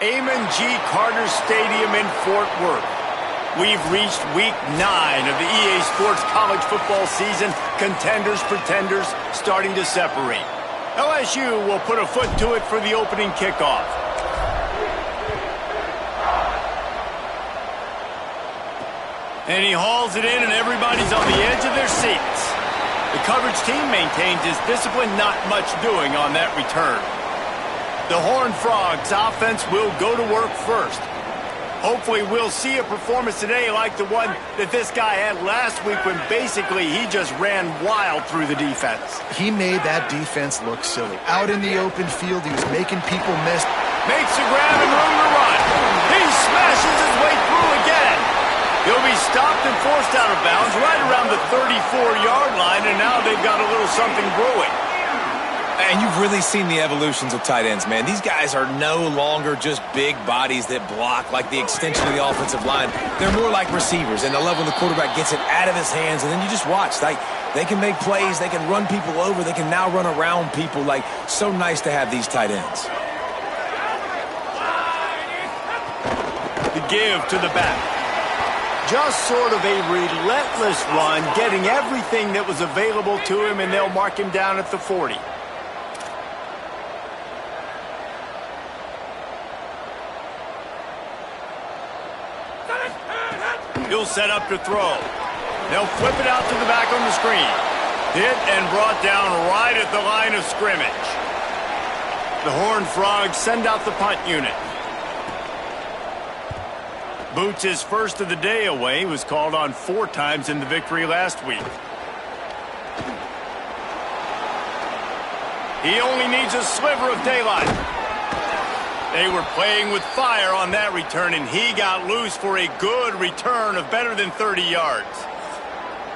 Amon G. Carter Stadium in Fort Worth. We've reached week 9 of the EA Sports college football season. Contenders, pretenders, starting to separate. LSU will put a foot to it for the opening kickoff. And he hauls it in, and everybody's on the edge of their seats. The coverage team maintains his discipline, not much doing on that return. The Horned Frogs offense will go to work first. Hopefully we'll see a performance today like the one that this guy had last week when basically he just ran wild through the defense. He made that defense look silly. Out in the open field, he was making people miss. Makes a grab and room to run. He smashes his way through again. He'll be stopped and forced out of bounds right around the 34-yard line, and now they've got a little something brewing. And you've really seen the evolutions of tight ends, man. These guys are no longer just big bodies that block like the extension of the offensive line. They're more like receivers, and the level the quarterback gets it out of his hands, and then you just watch. They can make plays. They can run people over. They can now run around people. So nice to have these tight ends. The give to the back. Just sort of a relentless run, getting everything that was available to him, and they'll mark him down at the 40. He'll set up to throw. They'll flip it out to the back on the screen. Hit and brought down right at the line of scrimmage. The Horned Frogs send out the punt unit. Boots his first of the day away. He was called on 4 times in the victory last week. He only needs a sliver of daylight. They were playing with fire on that return, and he got loose for a good return of better than 30 yards.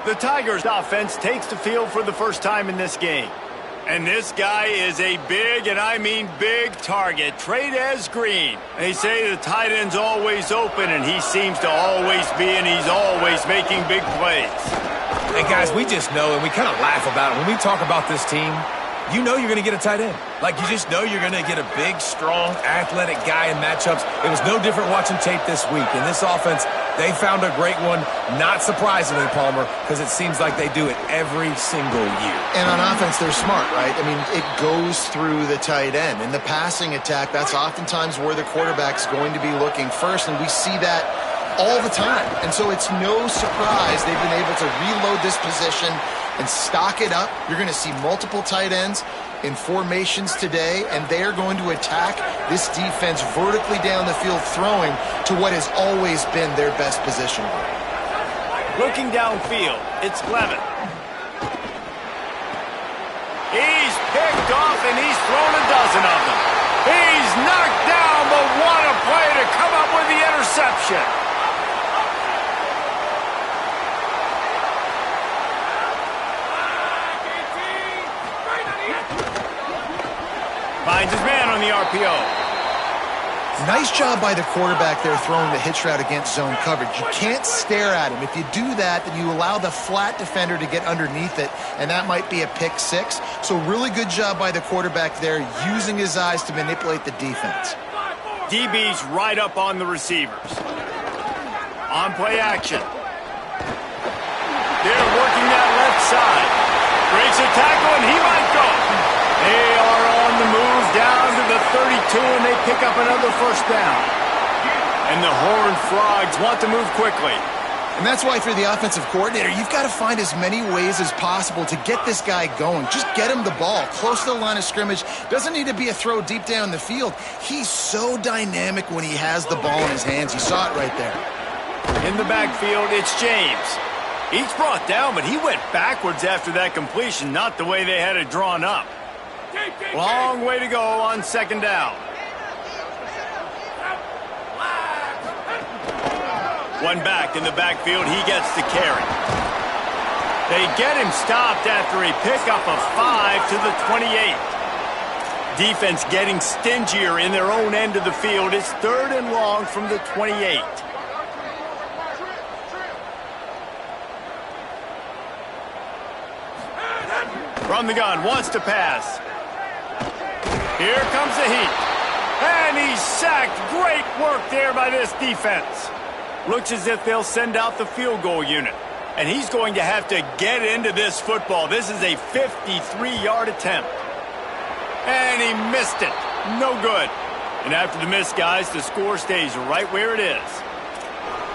The Tigers offense takes the field for the first time in this game. And this guy is a big, and I mean big, target. Trey'Dez Green. They say the tight end's always open, and he seems to always be, and he's always making big plays. Hey, guys, we just know, and we kind of laugh about it. When we talk about this team, you know you're going to get a tight end. You just know you're going to get a big, strong, athletic guy in matchups. It was no different watching tape this week. In this offense, they found a great one, not surprisingly, Palmer, because it seems like they do it every single year. And on offense, they're smart, right? I mean, it goes through the tight end. In the passing attack, that's oftentimes where the quarterback's going to be looking first, and we see that all the time. And so it's no surprise they've been able to reload this position and stock it up. You're going to see multiple tight ends in formations today, and they are going to attack this defense vertically down the field, throwing to what has always been their best position. Looking downfield, it's Levin. He's picked off, and he's thrown a dozen of them. He's knocked down, but what a play to come up with the interception. Finds his man on the RPO. Nice job by the quarterback there throwing the hitch route against zone coverage. You can't stare at him. If you do that, then you allow the flat defender to get underneath it, and that might be a pick 6. So really good job by the quarterback there, using his eyes to manipulate the defense. DB's right up on the receivers. On play action. They're working that left side. Breaks a tackle, and he might go. They are on the move down to the 32, and they pick up another first down. And the Horned Frogs want to move quickly. And that's why, for the offensive coordinator, you've got to find as many ways as possible to get this guy going. Just get him the ball close to the line of scrimmage. Doesn't need to be a throw deep down the field. He's so dynamic when he has the ball in his hands. You saw it right there. In the backfield, it's James. He's brought down, but he went backwards after that completion, not the way they had it drawn up. Long way to go on second down. One back in the backfield, he gets the carry. They get him stopped after a pickup of 5 to the 28. Defense getting stingier in their own end of the field. It's 3rd and long from the 28. From the gun, wants to pass. Here comes the heat. And he's sacked. Great work there by this defense. Looks as if they'll send out the field goal unit. And he's going to have to get into this football. This is a 53-yard attempt. And he missed it. No good. And after the miss, guys, the score stays right where it is.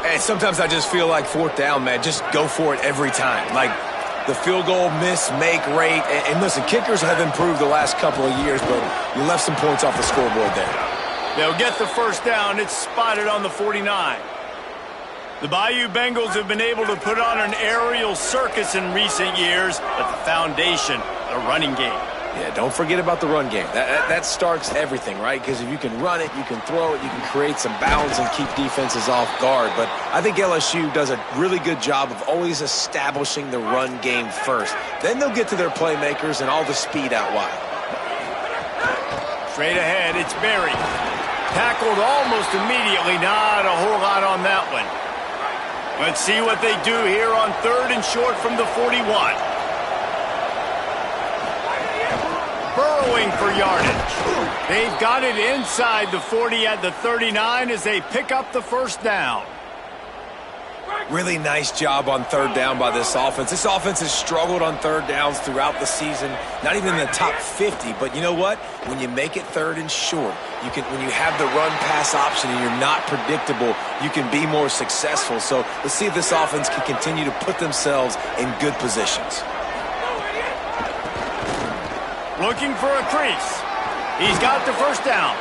And sometimes I just feel like fourth down, man, just go for it every time. Like the field goal miss, make rate. And listen, kickers have improved the last couple of years, but you left some points off the scoreboard there. They'll get the first down. It's spotted on the 49. The Bayou Bengals have been able to put on an aerial circus in recent years, but the foundation, the running game. Yeah, don't forget about the run game. That starts everything, right? Because if you can run it, you can throw it, you can create some bounds and keep defenses off guard. But I think LSU does a really good job of always establishing the run game first. Then they'll get to their playmakers and all the speed out wide. Straight ahead, it's Berry. Tackled almost immediately. Not a whole lot on that one. Let's see what they do here on 3rd and short from the 41. Burrowing for yardage. They've got it inside the 40 at the 39 as they pick up the first down. Really nice job on 3rd down by this offense. This offense has struggled on 3rd downs throughout the season. Not even in the top 50, but you know what? When you make it 3rd and short, when you have the run-pass option and you're not predictable, you can be more successful. So let's see if this offense can continue to put themselves in good positions. Looking for a crease. He's got the first down.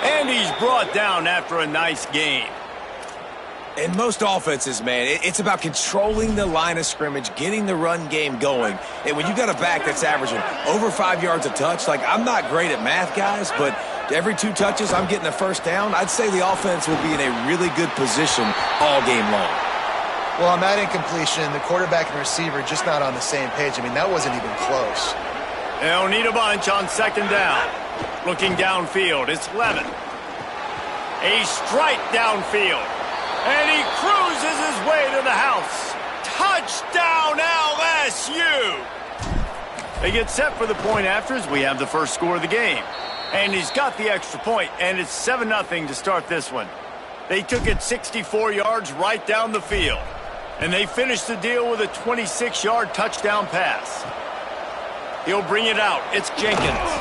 And he's brought down after a nice gain. In most offenses, man, it's about controlling the line of scrimmage, getting the run game going. And when you got a back that's averaging over 5 yards a touch, like I'm not great at math, guys, but every 2 touches I'm getting a first down, I'd say the offense will be in a really good position all game long. Well, on that incompletion, the quarterback and receiver just not on the same page. I mean, that wasn't even close. They'll need a bunch on 2nd down. Looking downfield, it's Levin. A strike downfield. And he cruises his way to the house. Touchdown, LSU! They get set for the point after as we have the first score of the game. And he's got the extra point, and it's 7-0 to start this one. They took it 64 yards right down the field. And they finished the deal with a 26-yard touchdown pass. He'll bring it out. It's Jenkins.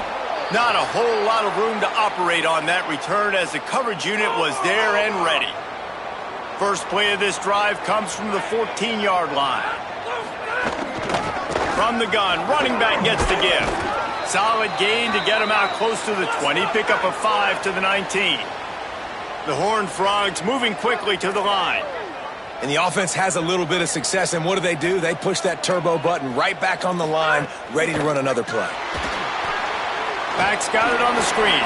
Not a whole lot of room to operate on that return as the coverage unit was there and ready. First play of this drive comes from the 14-yard line. From the gun, running back gets the give. Solid gain to get him out close to the 20. Pick up a 5 to the 19. The Horned Frogs moving quickly to the line. And the offense has a little bit of success, and what do? They push that turbo button right back on the line, ready to run another play. Back's got it on the screen.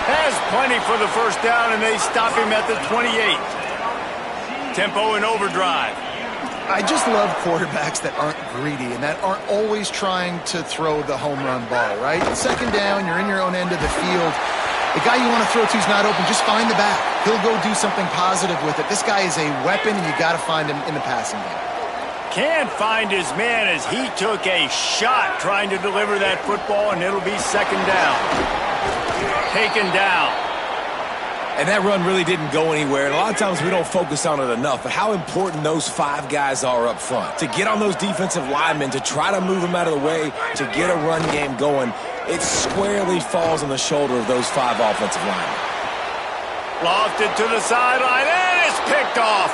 Has plenty for the first down, and they stop him at the 28. Tempo in overdrive. I just love quarterbacks that aren't greedy and that aren't always trying to throw the home run ball, right? 2nd down, you're in your own end of the field. The guy you want to throw to is not open. Just find the back. He'll go do something positive with it. This guy is a weapon, and you got to find him in the passing game. Can't find his man as he took a shot trying to deliver that football, and it'll be 2nd down. Taken down. And that run really didn't go anywhere. And a lot of times we don't focus on it enough, but how important those 5 guys are up front. To get on those defensive linemen, to try to move them out of the way, to get a run game going, it squarely falls on the shoulder of those 5 offensive linemen. Lofted to the sideline, and it's picked off.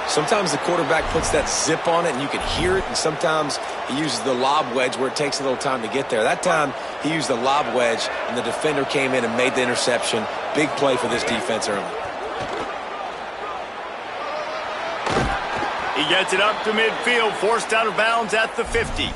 Sometimes the quarterback puts that zip on it, and you can hear it, and sometimes he uses the lob wedge where it takes a little time to get there. That time, he used the lob wedge, and the defender came in and made the interception. Big play for this defense early. He gets it up to midfield, forced out of bounds at the 50.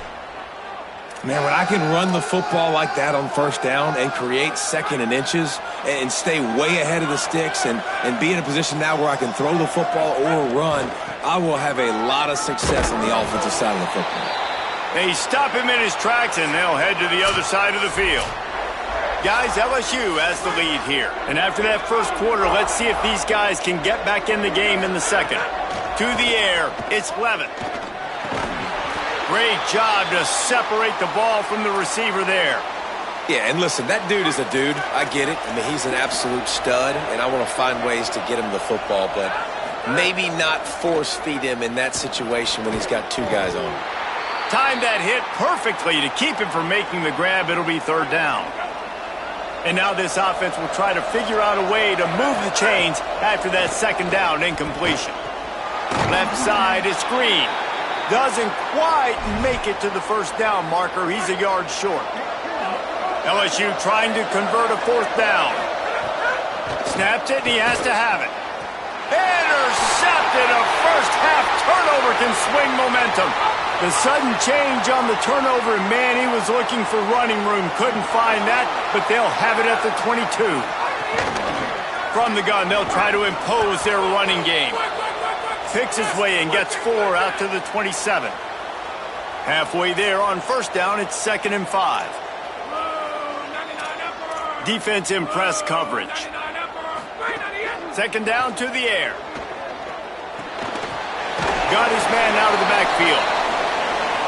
Man, when I can run the football like that on first down and create 2nd and inches and stay way ahead of the sticks and be in a position now where I can throw the football or run, I will have a lot of success on the offensive side of the football. They stop him in his tracks, and they'll head to the other side of the field. Guys, LSU has the lead here. And after that first quarter, let's see if these guys can get back in the game in the second. To the air, it's Levin. Great job to separate the ball from the receiver there. Yeah, and listen, that dude is a dude. I get it. I mean, he's an absolute stud, and I want to find ways to get him the football, but maybe not force feed him in that situation when he's got two guys on him. Timed that hit perfectly to keep him from making the grab. It'll be third down. And now this offense will try to figure out a way to move the chains after that second down incompletion. Left side is Green. Doesn't quite make it to the first down marker. He's a yard short. LSU trying to convert a fourth down. Snaps it, and he has to have it. Intercepted. A first-half turnover can swing momentum. The sudden change on the turnover, and man, he was looking for running room. Couldn't find that, but they'll have it at the 22. From the gun, they'll try to impose their running game. Picks his way and gets 4 out to the 27. Halfway there on first down, it's 2nd and 5. Defense in press coverage. Second down to the air. Got his man out of the backfield.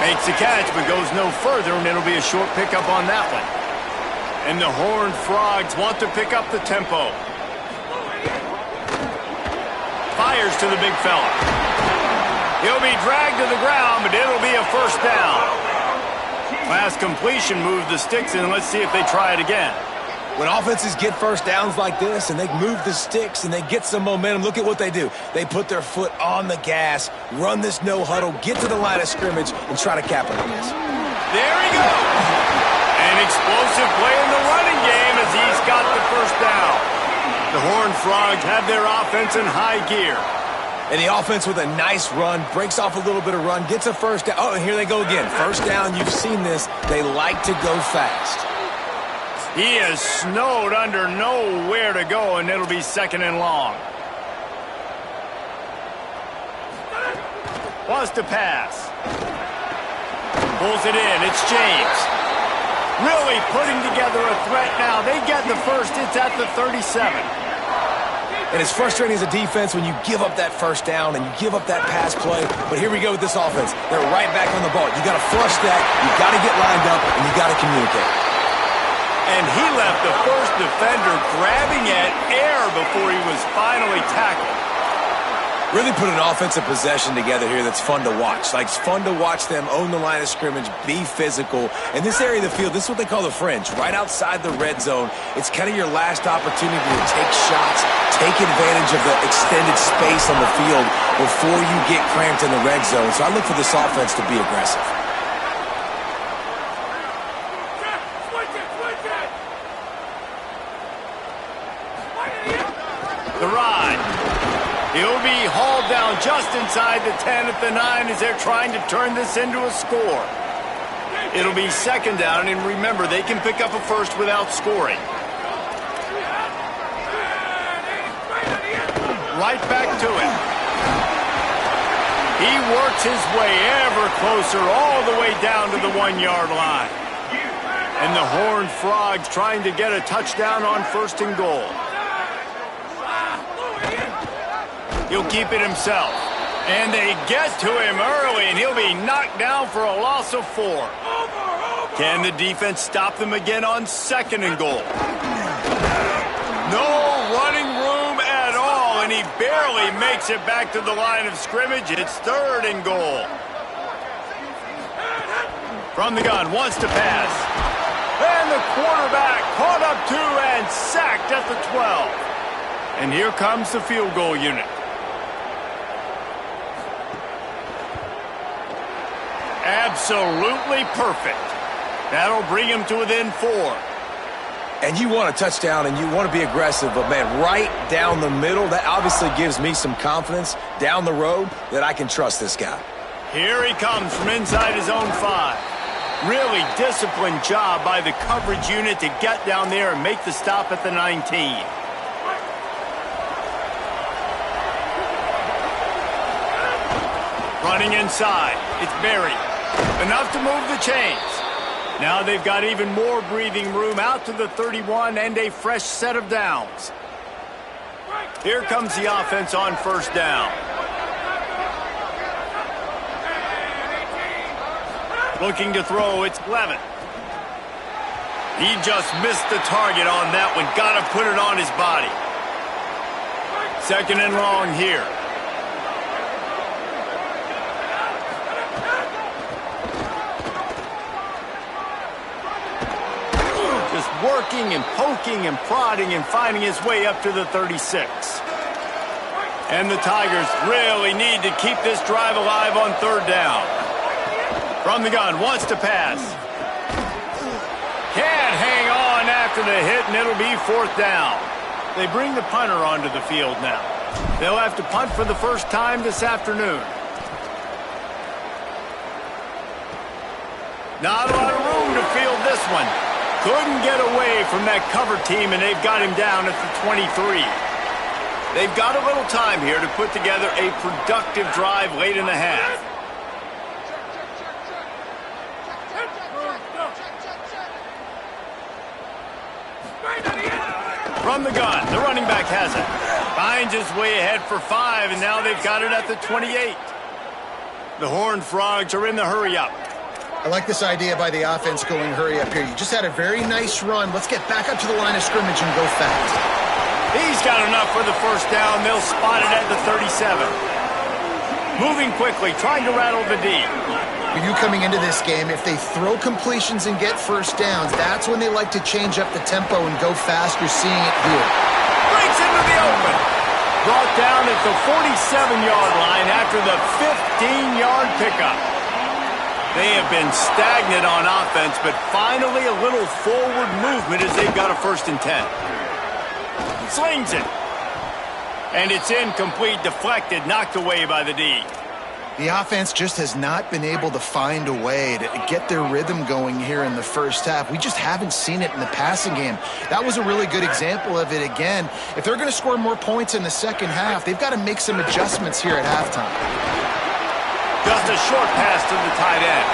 Makes the catch, but goes no further, and it'll be a short pickup on that one. And the Horned Frogs want to pick up the tempo. Fires to the big fella. He'll be dragged to the ground, but it'll be a first down. Last completion moved the sticks, and let's see if they try it again. When offenses get first downs like this and they move the sticks and they get some momentum, look at what they do. They put their foot on the gas, run this no huddle, get to the line of scrimmage, and try to capitalize. There he goes. An explosive play in the running game as he's got the first down. The Horned Frogs have their offense in high gear. And the offense with a nice run, breaks off a little bit of run, gets a first down. Oh, and here they go again. First down, you've seen this. They like to go fast. He is snowed under nowhere to go, and it'll be 2nd and long. Wants to pass. Pulls it in. It's James. Really putting together a threat now. They get the first. It's at the 37. And it's frustrating as a defense when you give up that first down and you give up that pass play. But here we go with this offense. They're right back on the ball. You got to flush that. You got to get lined up, and you got to communicate. And he left the first defender grabbing at air before he was finally tackled. Really put an offensive possession together here that's fun to watch. Like, it's fun to watch them own the line of scrimmage, be physical. In this area of the field, this is what they call the fringe, right outside the red zone. It's kind of your last opportunity to take shots, take advantage of the extended space on the field before you get cramped in the red zone. So I look for this offense to be aggressive. The ride. He'll be hauled down just inside the 10 at the 9 as they're trying to turn this into a score. It'll be 2nd down, and remember, they can pick up a first without scoring. Right back to it. He works his way ever closer all the way down to the 1-yard line. And the Horned Frogs trying to get a touchdown on 1st and goal. He'll keep it himself. And they get to him early, and he'll be knocked down for a loss of 4. Can the defense stop them again on 2nd and goal? No running room at all, and he barely makes it back to the line of scrimmage. It's 3rd and goal. From the gun, wants to pass. And the quarterback caught up to and sacked at the 12. And here comes the field goal unit. Absolutely perfect. That'll bring him to within 4. And you want a touchdown and you want to be aggressive, but man, right down the middle, that obviously gives me some confidence down the road that I can trust this guy. Here he comes from inside his own 5. Really disciplined job by the coverage unit to get down there and make the stop at the 19. Running inside, it's Berry. Enough to move the chains. Now they've got even more breathing room out to the 31 and a fresh set of downs. Here comes the offense on 1st down. Looking to throw, it's Levin. He just missed the target on that one. Got to put it on his body. Second and long here. Just working and poking and prodding and finding his way up to the 36. And the Tigers really need to keep this drive alive on third down. From the gun, wants to pass. Can't hang on after the hit, and it'll be fourth down. They bring the punter onto the field now. They'll have to punt for the first time this afternoon. Not a lot of room to field this one. Couldn't get away from that cover team, and they've got him down at the 23. They've got a little time here to put together a productive drive late in the half. From the gun, the running back has it. Finds his way ahead for 5, and now they've got it at the 28. The Horned Frogs are in the hurry-up. I like this idea by the offense going hurry up here. You just had a very nice run. Let's get back up to the line of scrimmage and go fast. He's got enough for the first down. They'll spot it at the 37. Moving quickly, trying to rattle the D. For you coming into this game, if they throw completions and get first downs, that's when they like to change up the tempo and go fast. You're seeing it here. Breaks into the open. Brought down at the 47-yard line after the 15-yard pickup. They have been stagnant on offense, but finally a little forward movement as they've got a 1st and 10. Slings it. And it's incomplete, deflected, knocked away by the D. The offense just has not been able to find a way to get their rhythm going here in the first half. We just haven't seen it in the passing game. That was a really good example of it again. If they're going to score more points in the second half, they've got to make some adjustments here at halftime. Just a short pass to the tight end.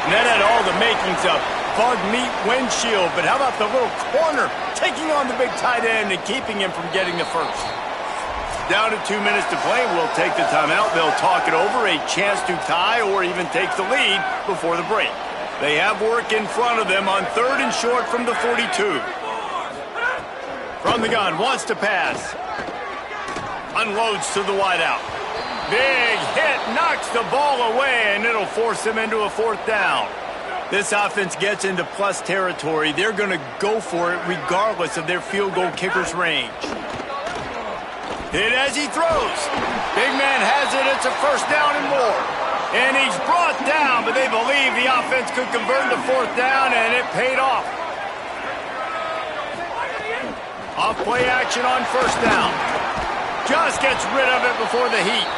And that had all the makings of bug meat windshield, but how about the little corner taking on the big tight end and keeping him from getting the first? Down to 2 minutes to play. We'll take the timeout. They'll talk it over, a chance to tie or even take the lead before the break. They have work in front of them on 3rd and short from the 42. From the gun, wants to pass. Unloads to the wideout. Big hit, knocks the ball away, and it'll force them into a 4th down. This offense gets into plus territory. They're going to go for it regardless of their field goal kicker's range. Hit as he throws. Big man has it. It's a 1st down and more. And he's brought down, but they believe the offense could convert to 4th down, and it paid off. Off play action on 1st down. Just gets rid of it before the heat.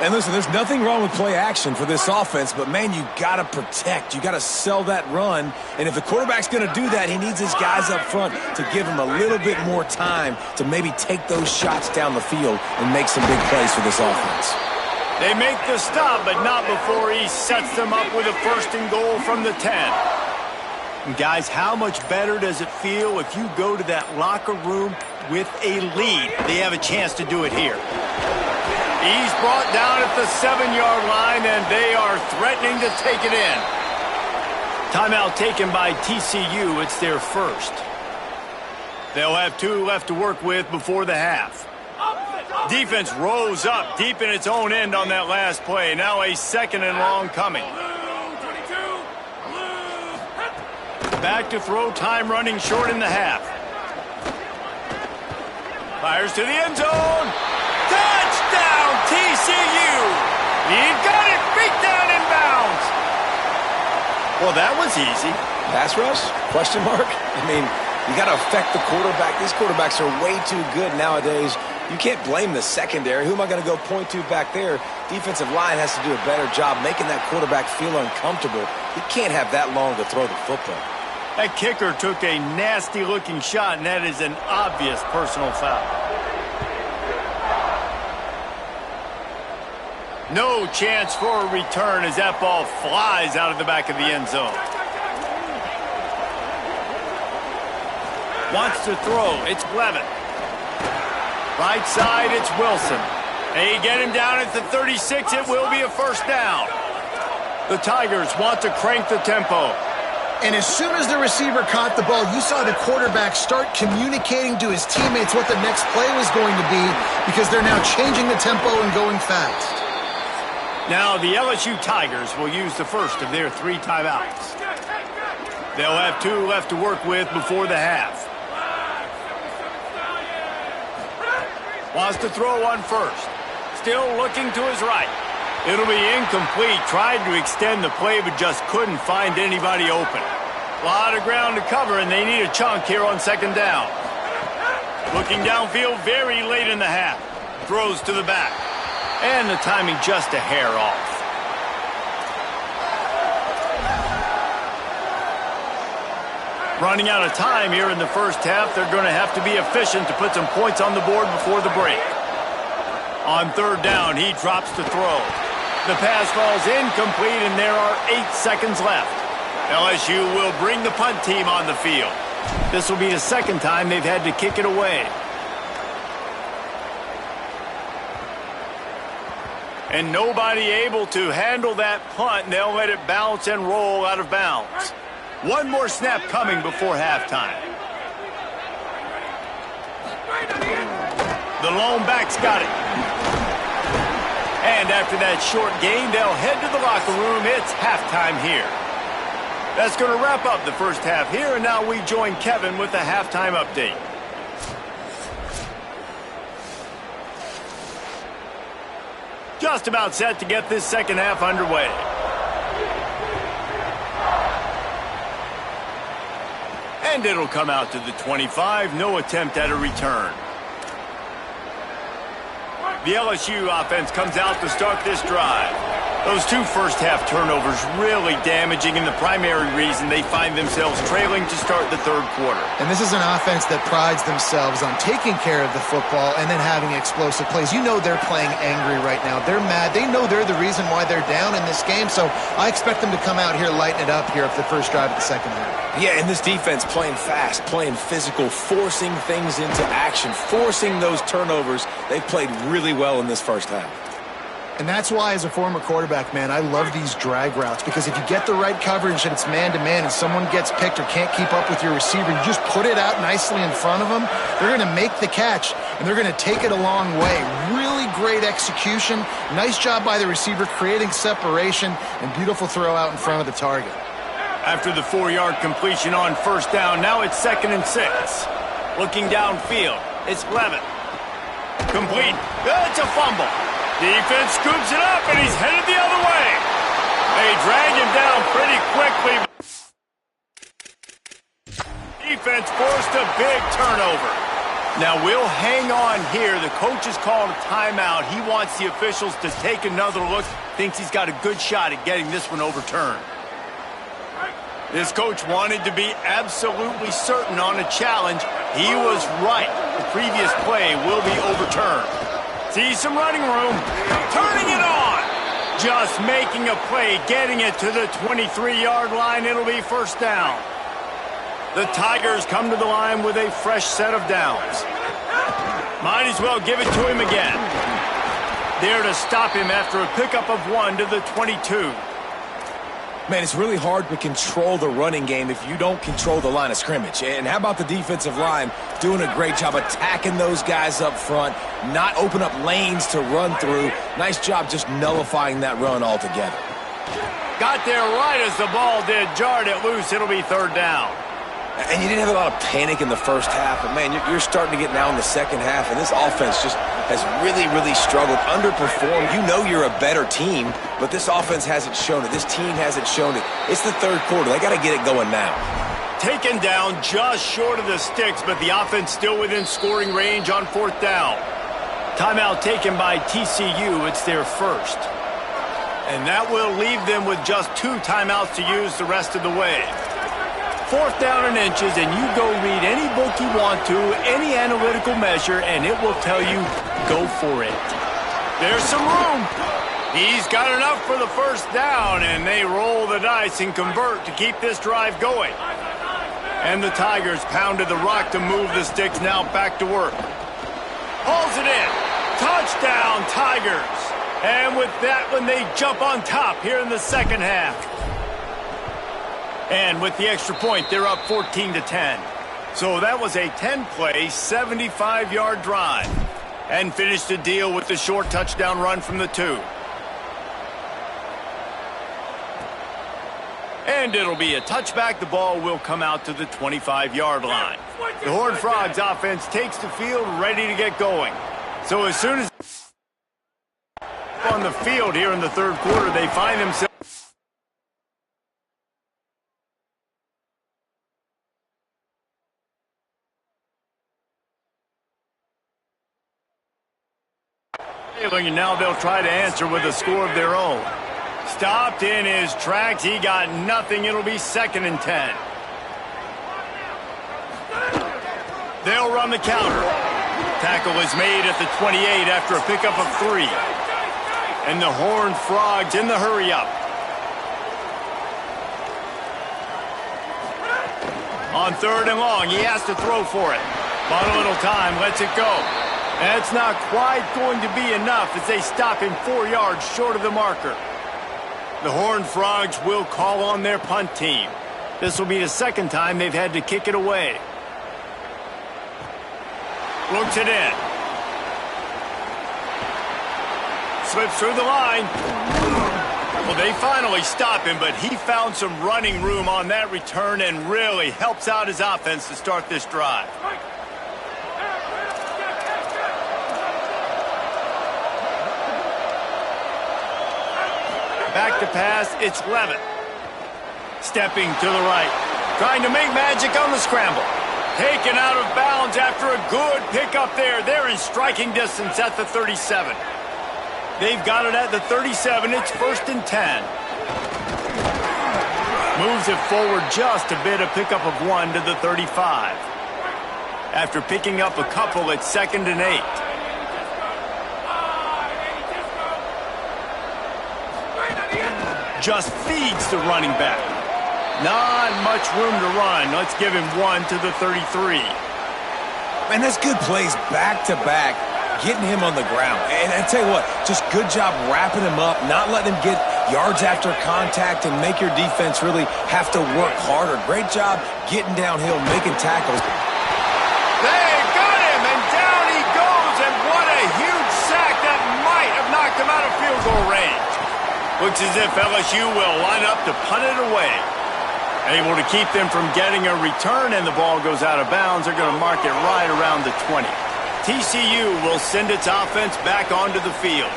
And listen, there's nothing wrong with play action for this offense, but, man, you got to protect. You got to sell that run. And if the quarterback's going to do that, he needs his guys up front to give him a little bit more time to maybe take those shots down the field and make some big plays for this offense. They make the stop, but not before he sets them up with a 1st and goal from the 10. And guys, how much better does it feel if you go to that locker room with a lead? They have a chance to do it here. He's brought down at the 7-yard line, and they are threatening to take it in. Timeout taken by TCU. It's their first. They'll have 2 left to work with before the half. Defense rose up deep in its own end on that last play. Now a 2nd and long coming. Back to throw, time running short in the half. Fires to the end zone. Touchdown, TCU! He got it, beat down inbounds. Well, that was easy. Pass rush? Question mark? I mean, you got to affect the quarterback. These quarterbacks are way too good nowadays. You can't blame the secondary. Who am I going to go point to back there? Defensive line has to do a better job making that quarterback feel uncomfortable. He can't have that long to throw the football. That kicker took a nasty-looking shot, and that is an obvious personal foul. No chance for a return as that ball flies out of the back of the end zone. Wants to throw. It's Levitt. Right side, it's Wilson. They get him down at the 36. It will be a 1st down. The Tigers want to crank the tempo. And as soon as the receiver caught the ball, you saw the quarterback start communicating to his teammates what the next play was going to be because they're now changing the tempo and going fast. Now the LSU Tigers will use the first of their 3 timeouts. They'll have 2 left to work with before the half. Wants to throw on first. Still looking to his right. It'll be incomplete. Tried to extend the play, but just couldn't find anybody open. A lot of ground to cover, and they need a chunk here on second down. Looking downfield very late in the half. Throws to the back. And the timing just a hair off. Running out of time here in the first half. They're going to have to be efficient to put some points on the board before the break. On third down, he drops to throw. The pass falls incomplete, and there are 8 seconds left. LSU will bring the punt team on the field. This will be the second time they've had to kick it away. And nobody able to handle that punt, and they'll let it bounce and roll out of bounds. One more snap coming before halftime. The lone back's got it. And after that short gain, they'll head to the locker room. It's halftime here. That's going to wrap up the first half here, and now we join Kevin with the halftime update. Just about set to get this second half underway. And it'll come out to the 25. No attempt at a return. The LSU offense comes out to start this drive. Those 2 first-half turnovers really damaging, and the primary reason they find themselves trailing to start the third quarter. And this is an offense that prides themselves on taking care of the football and then having explosive plays. You know they're playing angry right now. They're mad. They know they're the reason why they're down in this game, so I expect them to come out here, lighten it up here for the first drive of the second half. Yeah, and this defense playing fast, playing physical, forcing things into action, forcing those turnovers. They've played really well in this first half. And that's why, as a former quarterback, man, I love these drag routes, because if you get the right coverage and it's man-to-man and someone gets picked or can't keep up with your receiver, you just put it out nicely in front of them. They're going to make the catch, and they're going to take it a long way. Really great execution. Nice job by the receiver creating separation, and beautiful throw out in front of the target. After the 4-yard completion on first down, now it's 2nd and 6. Looking downfield, it's Levitt. Complete. It's a fumble. Defense scoops it up, and he's headed the other way. They drag him down pretty quickly. Defense forced a big turnover. Now we'll hang on here. The coach has called a timeout. He wants the officials to take another look. Thinks he's got a good shot at getting this one overturned. This coach wanted to be absolutely certain on a challenge. He was right. The previous play will be overturned. See some running room. Turning it on. Just making a play, getting it to the 23-yard line. It'll be first down. The Tigers come to the line with a fresh set of downs. Might as well give it to him again. There to stop him after a pickup of 1 to the 22. Man, it's really hard to control the running game if you don't control the line of scrimmage. And how about the defensive line doing a great job attacking those guys up front, not open up lanes to run through. Nice job just nullifying that run altogether. Got there right as the ball did. Jarred it loose. It'll be third down. And you didn't have a lot of panic in the first half, but, man, you're starting to get now in the second half, and this offense just has really, really struggled, underperformed. You know you're a better team, but this offense hasn't shown it. This team hasn't shown it. It's the third quarter. They got to get it going now. Taken down just short of the sticks, but the offense still within scoring range on fourth down. Timeout taken by TCU. It's their first. And that will leave them with just 2 timeouts to use the rest of the way. Fourth down and inches, and you go read any book you want to, any analytical measure, and it will tell you, go for it. There's some room. He's got enough for the first down, and they roll the dice and convert to keep this drive going. And the Tigers pounded the rock to move the sticks, now back to work. Hauls it in. Touchdown, Tigers. And with that one, they jump on top here in the second half. And with the extra point, they're up 14-10. So that was a 10-play, 75-yard drive. And finished the deal with the short touchdown run from the 2. And it'll be a touchback. The ball will come out to the 25-yard line. The Horned Frogs offense takes the field ready to get going. So as soon as on the field here in the third quarter, they find themselves and now they'll try to answer with a score of their own. Stopped in his tracks. He got nothing. It'll be 2nd and 10. They'll run the counter. Tackle is made at the 28 after a pickup of 3. And the Horned Frogs in the hurry up. On 3rd and long, he has to throw for it. But a little time, lets it go. That's not quite going to be enough as they stop him 4 yards short of the marker. The Horned Frogs will call on their punt team. This will be the 2nd time they've had to kick it away. Looks it in. Slips through the line. Well, they finally stop him, but he found some running room on that return and really helps out his offense to start this drive. Back to pass, it's Levitt. Stepping to the right. Trying to make magic on the scramble. Taken out of bounds after a good pickup there. They're in striking distance at the 37. They've got it at the 37. It's 1st and 10. Moves it forward just a bit, a pickup of 1 to the 35. After picking up a couple, it's 2nd and 8. Just feeds the running back. Not much room to run. Let's give him 1 to the 33. Man, that's good plays back-to-back, getting him on the ground. And I tell you what, just good job wrapping him up, not letting him get yards after contact and make your defense really have to work harder. Great job getting downhill, making tackles. They got him, and down he goes, and what a huge sack that might have knocked him out of field goal range. Looks as if LSU will line up to punt it away. Able to keep them from getting a return, and the ball goes out of bounds. They're going to mark it right around the 20. TCU will send its offense back onto the field.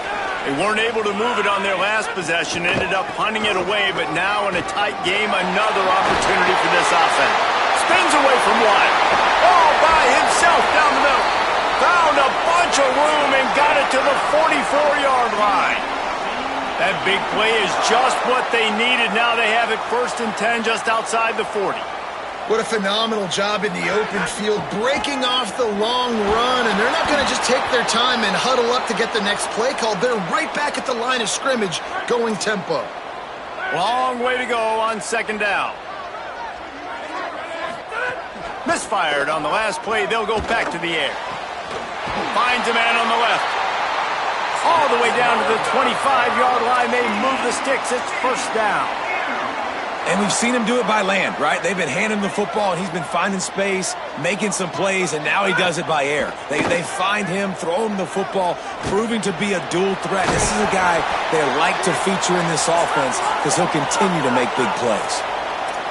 They weren't able to move it on their last possession, ended up punting it away, but now in a tight game, another opportunity for this offense. Spins away from one. All by himself down the middle. Found a bunch of room and got it to the 44-yard line. That big play is just what they needed. Now they have it 1st and 10 just outside the 40. What a phenomenal job in the open field, breaking off the long run, and they're not going to just take their time and huddle up to get the next play called. They're right back at the line of scrimmage, going tempo. Long way to go on 2nd down. Misfired on the last play. They'll go back to the air. Finds a man on the left. All the way down to the 25-yard line. They move the sticks. It's 1st down. And we've seen him do it by land, right? They've been handing him the football, and he's been finding space, making some plays, and now he does it by air. They find him, throw him the football, proving to be a dual threat. This is a guy they like to feature in this offense because he'll continue to make big plays.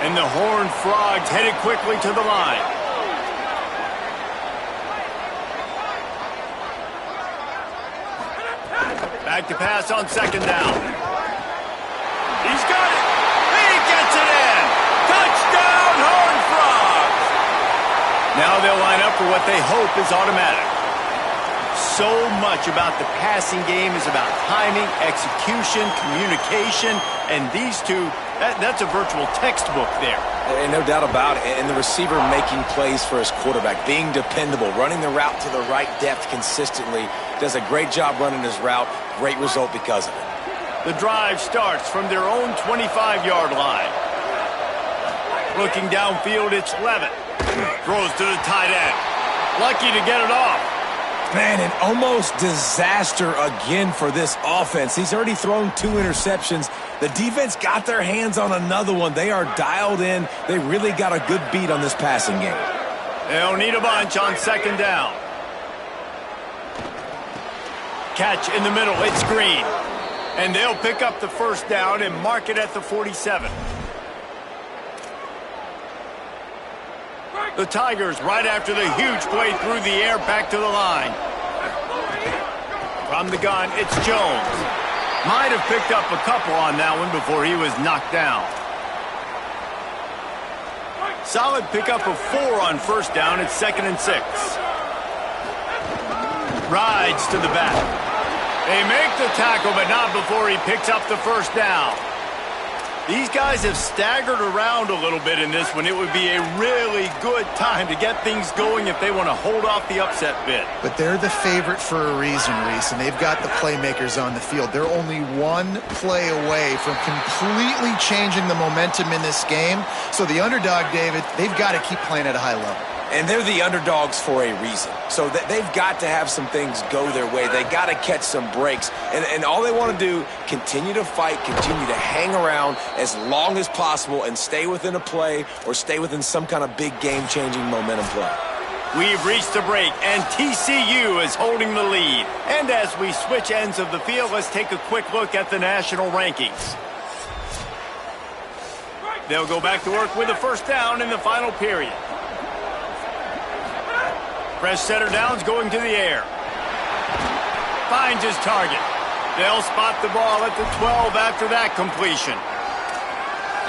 And the Horned Frogs headed quickly to the line. Back to pass on 2nd down. He's got it. He gets it in. Touchdown, Horned Frogs. Now they'll line up for what they hope is automatic. So much about the passing game is about timing, execution, communication, and these two, that's a virtual textbook there. And no doubt about it. And the receiver making plays for his quarterback, being dependable, running the route to the right depth consistently. Does a great job running his route. Great result because of it. The drive starts from their own 25-yard line. Looking downfield, it's Levitt. Throws to the tight end. Lucky to get it off. Man, an almost disaster again for this offense. He's already thrown 2 interceptions. The defense got their hands on another one. They are dialed in. They really got a good beat on this passing game. They'll need a bunch on second down. Catch in the middle. It's Green. And they'll pick up the first down and mark it at the 47. The Tigers right after the huge play through the air back to the line. From the gun, it's Jones. Might have picked up a couple on that one before he was knocked down. Solid pickup of 4 on first down. It's 2nd and 6. Rides to the back. They make the tackle, but not before he picks up the first down. These guys have staggered around a little bit in this one. It would be a really good time to get things going if they want to hold off the upset bid. But they're the favorite for a reason, Reese, and they've got the playmakers on the field. They're only one play away from completely changing the momentum in this game. So the underdog, David, they've got to keep playing at a high level. And they're the underdogs for a reason. So they've got to have some things go their way. They got to catch some breaks. And all they want to do, continue to fight, continue to hang around as long as possible and stay within a play or stay within some kind of big game-changing momentum play. We've reached the break, and TCU is holding the lead. And as we switch ends of the field, let's take a quick look at the national rankings. They'll go back to work with a first down in the final period. Fresh setter downs going to the air. Finds his target. They'll spot the ball at the 12 after that completion.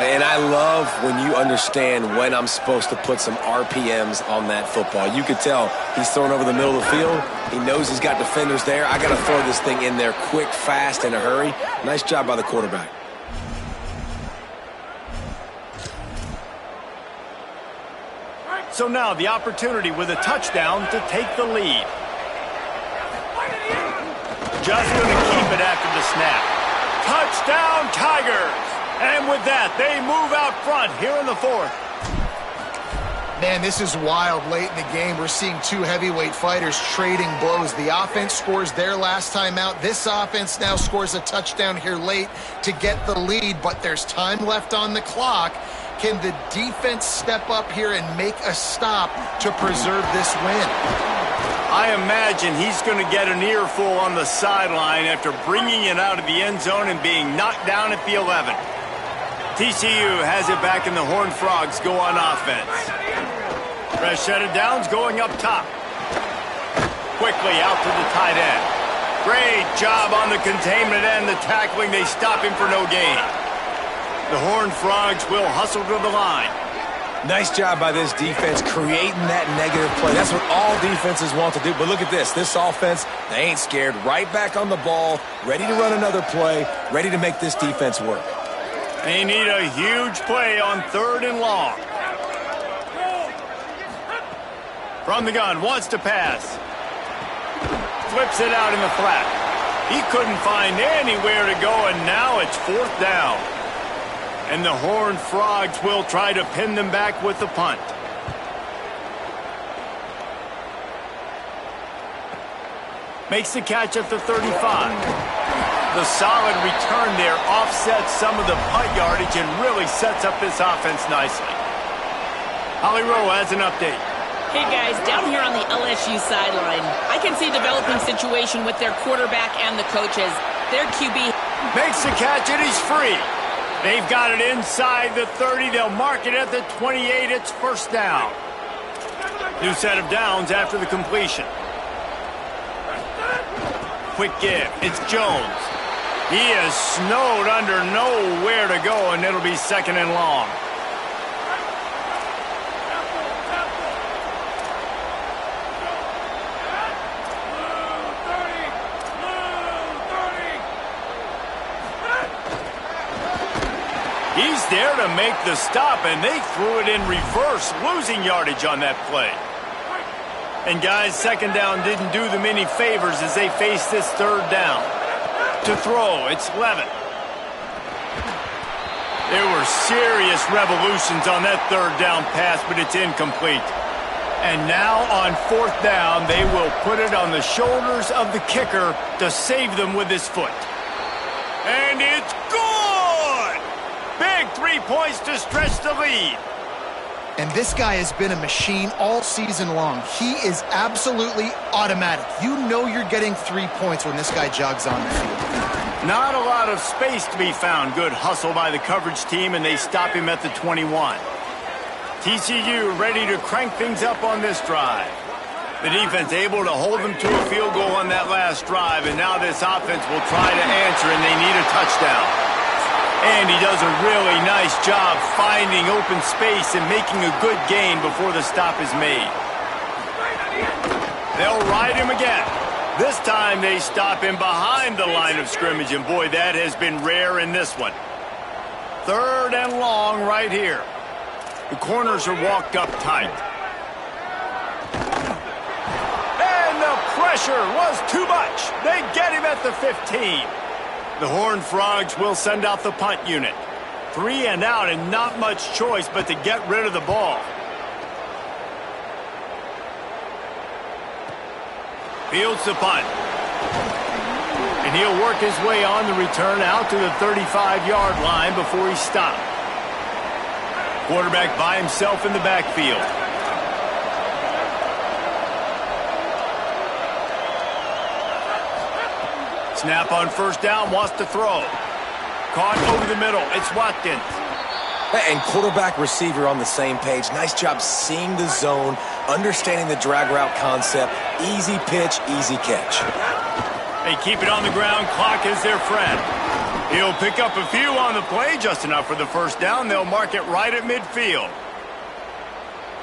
And I love when you understand when I'm supposed to put some RPMs on that football. You could tell he's throwing over the middle of the field. He knows he's got defenders there. I got to throw this thing in there quick, fast, in a hurry. Nice job by the quarterback. So now the opportunity with a touchdown to take the lead. Just going to keep it after the snap. Touchdown, Tigers! And with that, they move out front here in the 4th. Man, this is wild late in the game. We're seeing 2 heavyweight fighters trading blows. The offense scores their last time out. This offense now scores a touchdown here late to get the lead, but there's time left on the clock. Can the defense step up here and make a stop to preserve this win? I imagine he's going to get an earful on the sideline after bringing it out of the end zone and being knocked down at the 11. TCU has it back, and the Horned Frogs go on offense. Fresh set of downs going up top. Quickly out to the tight end. Great job on the containment and the tackling. They stop him for no gain. The Horned Frogs will hustle to the line. Nice job by this defense creating that negative play. That's what all defenses want to do. But look at this. This offense, they ain't scared. Right back on the ball, ready to run another play, ready to make this defense work. They need a huge play on 3rd and long. From the gun, wants to pass. Flips it out in the flat. He couldn't find anywhere to go, and now it's 4th down. And the Horned Frogs will try to pin them back with the punt. Makes the catch at the 35. The solid return there offsets some of the punt yardage and really sets up this offense nicely. Holly Rowe has an update. Hey guys, down here on the LSU sideline, I can see a developing situation with their quarterback and the coaches. Their QB makes the catch and he's free. They've got it inside the 30. They'll mark it at the 28. It's first down. New set of downs after the completion. Quick give. It's Jones. He is snowed under, nowhere to go, and it'll be 2nd and long. He's there to make the stop, and they threw it in reverse, losing yardage on that play. And guys, 2nd down didn't do them any favors as they face this 3rd down. To throw, it's Levitt. There were serious revolutions on that 3rd down pass, but it's incomplete. And now on 4th down, they will put it on the shoulders of the kicker to save them with his foot. And it's good! big 3 points to stretch the lead. And this guy has been a machine all season long. He is absolutely automatic. You know you're getting 3 points when this guy jogs on the field. Not a lot of space to be found. Good hustle by the coverage team, and they stop him at the 21. TCU ready to crank things up on this drive. The defense able to hold them to a field goal on that last drive, and now this offense will try to answer, and they need a touchdown. And he does a really nice job finding open space and making a good gain before the stop is made. They'll ride him again. This time they stop him behind the line of scrimmage, and boy, that has been rare in this one. 3rd and long right here. The corners are walked up tight. And the pressure was too much. They get him at the 15. The Horned Frogs will send out the punt unit. 3 and out, and not much choice but to get rid of the ball. Fields the punt. And he'll work his way on the return out to the 35-yard line before he's stopped. Quarterback by himself in the backfield. Snap on first down, wants to throw. Caught over the middle. It's Watkins. And quarterback receiver on the same page. Nice job seeing the zone, understanding the drag route concept. Easy pitch, easy catch. They keep it on the ground. Clock is their friend. He'll pick up a few on the play, just enough for the first down. They'll mark it right at midfield.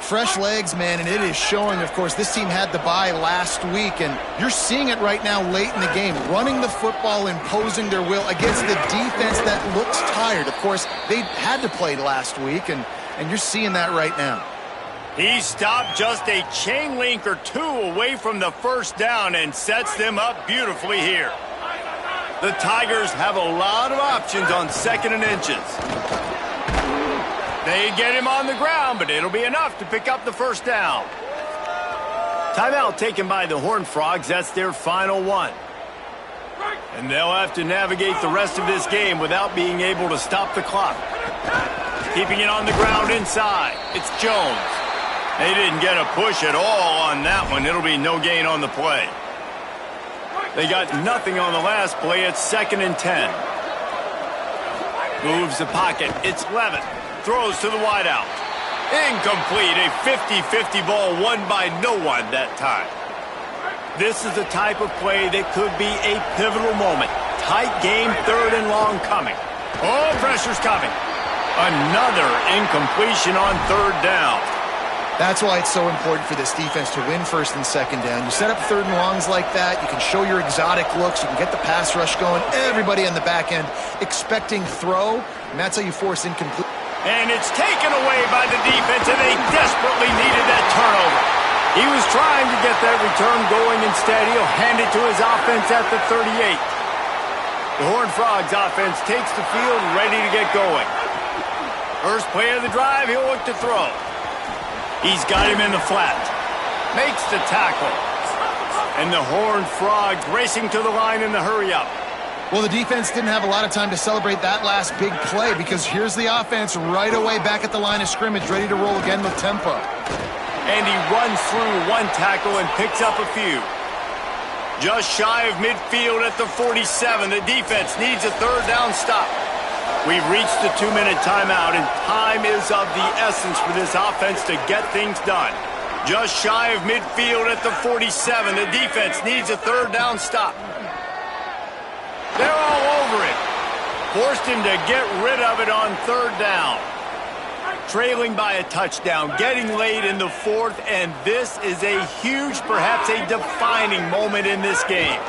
Fresh legs, man, and it is showing, of course. This team had the bye last week, and you're seeing it right now late in the game. Running the football, imposing their will against the defense that looks tired. Of course, they had to play last week, and you're seeing that right now. He stopped just a chain link or two away from the first down and sets them up beautifully here. The Tigers have a lot of options on 2nd and inches. They get him on the ground, but it'll be enough to pick up the first down. Timeout taken by the Horned Frogs. That's their final one. And they'll have to navigate the rest of this game without being able to stop the clock. Keeping it on the ground inside. It's Jones. They didn't get a push at all on that one. It'll be no gain on the play. They got nothing on the last play. It's 2nd and 10. Moves the pocket. It's Levitt. Throws to the wideout. Incomplete. A 50-50 ball won by no one that time. This is the type of play that could be a pivotal moment. Tight game, 3rd and long coming. Oh, pressure's coming. Another incompletion on 3rd down. That's why it's so important for this defense to win 1st and 2nd down. You set up 3rd and longs like that. You can show your exotic looks. You can get the pass rush going. Everybody on the back end expecting throw, and that's how you force incomplete. And it's taken away by the defense, and they desperately needed that turnover. He was trying to get that return going. Instead, he'll hand it to his offense at the 38. The Horned Frogs offense takes the field, ready to get going. First play of the drive, he'll look to throw. He's got him in the flat. Makes the tackle. And the Horned Frogs racing to the line in the hurry-up. Well, the defense didn't have a lot of time to celebrate that last big play because here's the offense right away back at the line of scrimmage, ready to roll again with tempo. And he runs through one tackle and picks up a few. Just shy of midfield at the 47. The defense needs a 3rd down stop. We've reached the 2-minute timeout, and time is of the essence for this offense to get things done. Just shy of midfield at the 47. The defense needs a 3rd down stop. They're all over it. Forced him to get rid of it on 3rd down. Trailing by a touchdown, getting late in the 4th, and this is a huge, perhaps a defining moment in this game.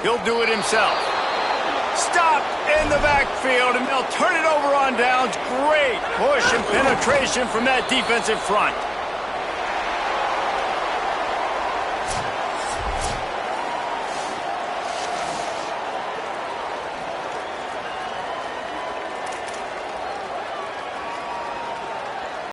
He'll do it himself. Stop in the backfield, and they'll turn it over on downs. Great push and penetration from that defensive front.